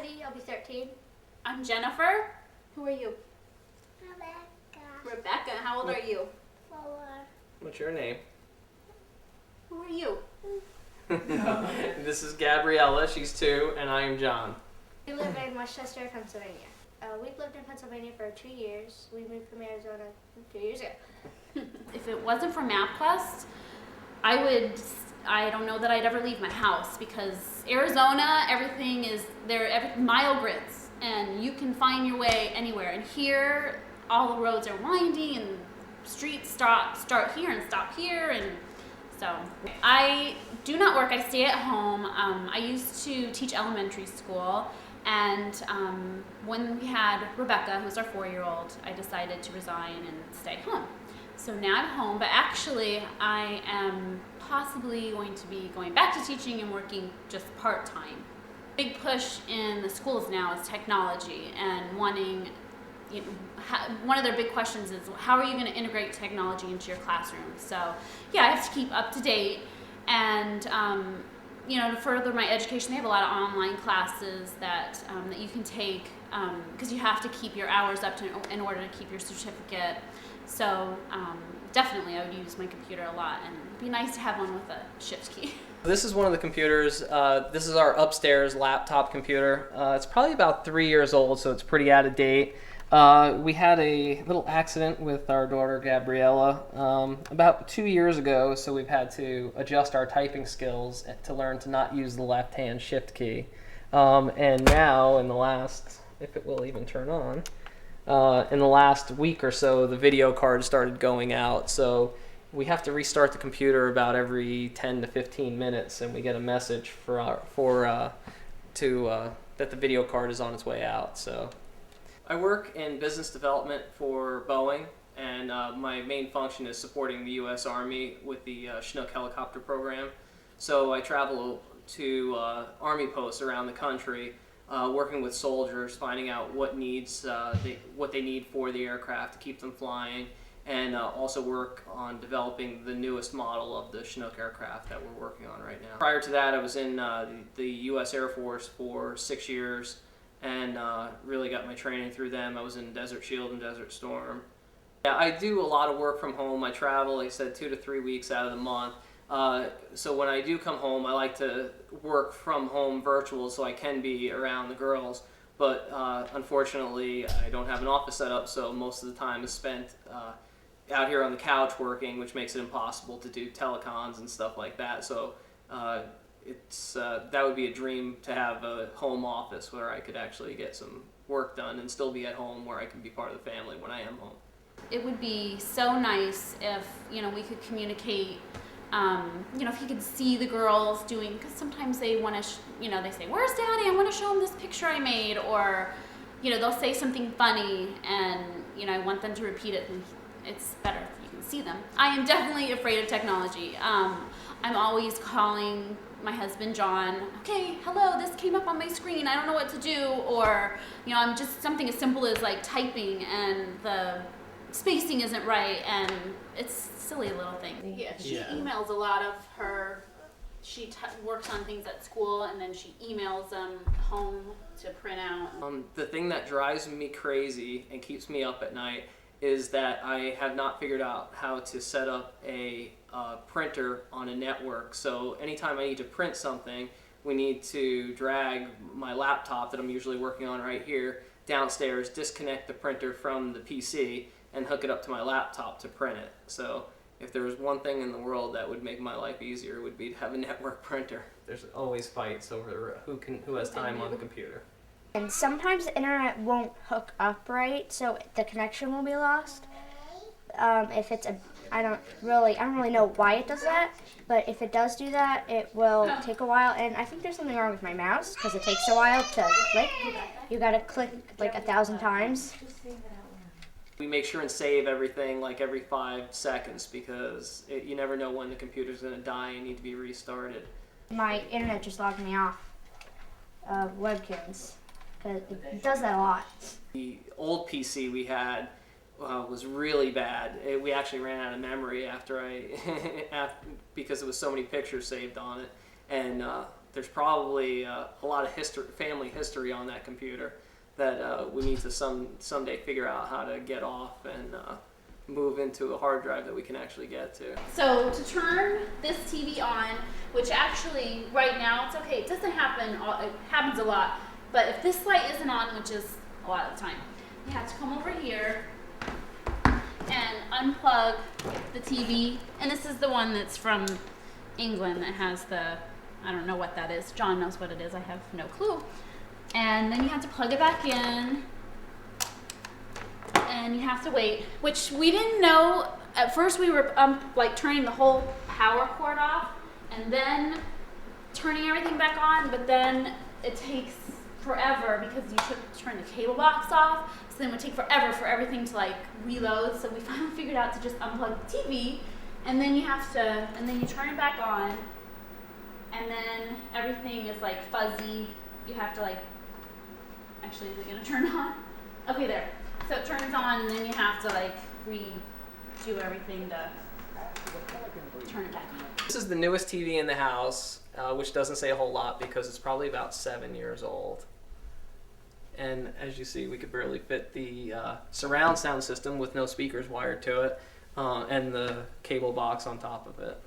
Abby. I'll be 13. I'm Jennifer. Who are you? Rebecca. How old are you? 4. What's your name? Who are you? This is Gabriella, she's 2, and I am John. We live in Westchester, Pennsylvania. We've lived in Pennsylvania for 2 years. We moved from Arizona 2 years ago. If it wasn't for MapQuest, I don't know that I'd ever leave my house, because Arizona, everything is there, mile grids, and you can find your way anywhere. And here, all the roads are winding, and streets start here and stop here, and so I do not work. I stay at home. I used to teach elementary school, and when we had Rebecca, who's our 4-year-old, I decided to resign and stay home. So now I'm home, but actually I am possibly going to be going back to teaching and working just part-time. Big push in the schools now is technology, and wanting, one of their big questions is, how are you going to integrate technology into your classroom? So yeah, I have to keep up to date, and to further my education, they have a lot of online classes that you can take, because you have to keep your hours up in order to keep your certificate. So definitely I would use my computer a lot, and it'd be nice to have one with a shift key. This is one of the computers. This is our upstairs laptop computer. It's probably about 3 years old, so it's pretty out of date. We had a little accident with our daughter Gabriella about 2 years ago, so we've had to adjust our typing skills to learn to not use the left-hand shift key. And now, in the last, if it will even turn on, in the last week or so, the video card started going out, so we have to restart the computer about every 10 to 15 minutes, and we get a message that the video card is on its way out. So I work in business development for Boeing, and my main function is supporting the U.S. Army with the Chinook helicopter program. So I travel to Army posts around the country, working with soldiers, finding out what they need for the aircraft to keep them flying, and also work on developing the newest model of the Chinook aircraft that we're working on right now. Prior to that, I was in the U.S. Air Force for 6 years, and really got my training through them. I was in Desert Shield and Desert Storm. Yeah, I do a lot of work from home. I travel, like I said, 2 to 3 weeks out of the month. So when I do come home, I like to work from home virtual so I can be around the girls. But unfortunately, I don't have an office set up, so most of the time is spent out here on the couch working, which makes it impossible to do telecons and stuff like that. So that would be a dream, to have a home office where I could actually get some work done and still be at home, where I can be part of the family when I am home. It would be so nice if we could communicate. If you could see the girls doing, because sometimes they want to, they say, "Where's Daddy? I want to show him this picture I made," or, they'll say something funny, and I want them to repeat it. And it's better if you can see them. I am definitely afraid of technology. I'm always calling my husband John. Okay, hello, this came up on my screen. I don't know what to do, or I'm just something as simple as like typing, and the spacing isn't right, and it's silly little things. Yeah, she emails a lot of her. She works on things at school, and then she emails them home to print out. The thing that drives me crazy and keeps me up at night is that I have not figured out how to set up a printer on a network. So anytime I need to print something, we need to drag my laptop that I'm usually working on right here downstairs, disconnect the printer from the PC, and hook it up to my laptop to print it. So if there was one thing in the world that would make my life easier, it would be to have a network printer. There's always fights over who has time on the computer. And sometimes the internet won't hook up right, so the connection will be lost. If it's I don't really know why it does that, but if it does do that, it will take a while. And I think there's something wrong with my mouse, because it takes a while to click. You gotta click like 1,000 times. We make sure and save everything like every 5 seconds, because you never know when the computer's going to die and need to be restarted. My internet just logged me off of Webkins, because it does that a lot. The old PC we had was really bad. We actually ran out of memory because there was so many pictures saved on it, and there's probably a lot of family history on that computer that we need to someday figure out how to get off and move into a hard drive that we can actually get to. So to turn this TV on, which actually right now it's okay, it doesn't happen, it happens a lot, but if this light isn't on, which is a lot of the time, you have to come over here and unplug the TV. And this is the one that's from England that has the, I don't know what that is. John knows what it is, I have no clue. And then you have to plug it back in. And you have to wait, which we didn't know. At first we were like turning the whole power cord off and then turning everything back on, but then it takes forever because you should turn the cable box off, so then it would take forever for everything to like reload. So we finally figured out to just unplug the TV, and then you turn it back on, and then everything is like fuzzy. You have to like, actually, is it gonna turn on? Okay, there. So it turns on, and then you have to like redo everything to turn it back on. This is the newest TV in the house, which doesn't say a whole lot because it's probably about 7 years old. And as you see, we could barely fit the surround sound system with no speakers wired to it, and the cable box on top of it.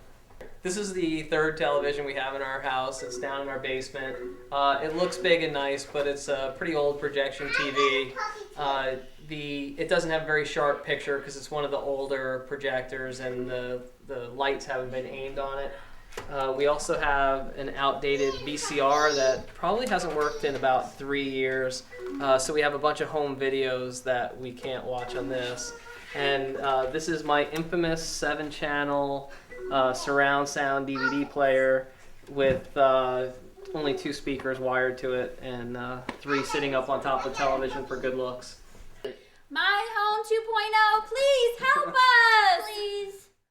This is the third television we have in our house. It's down in our basement. It looks big and nice, but it's a pretty old projection TV. It doesn't have a very sharp picture because it's one of the older projectors, and the lights haven't been aimed on it. We also have an outdated VCR that probably hasn't worked in about 3 years. So we have a bunch of home videos that we can't watch on this. And this is my infamous 7-channel surround sound DVD player with only 2 speakers wired to it and 3 sitting up on top of the television for good looks.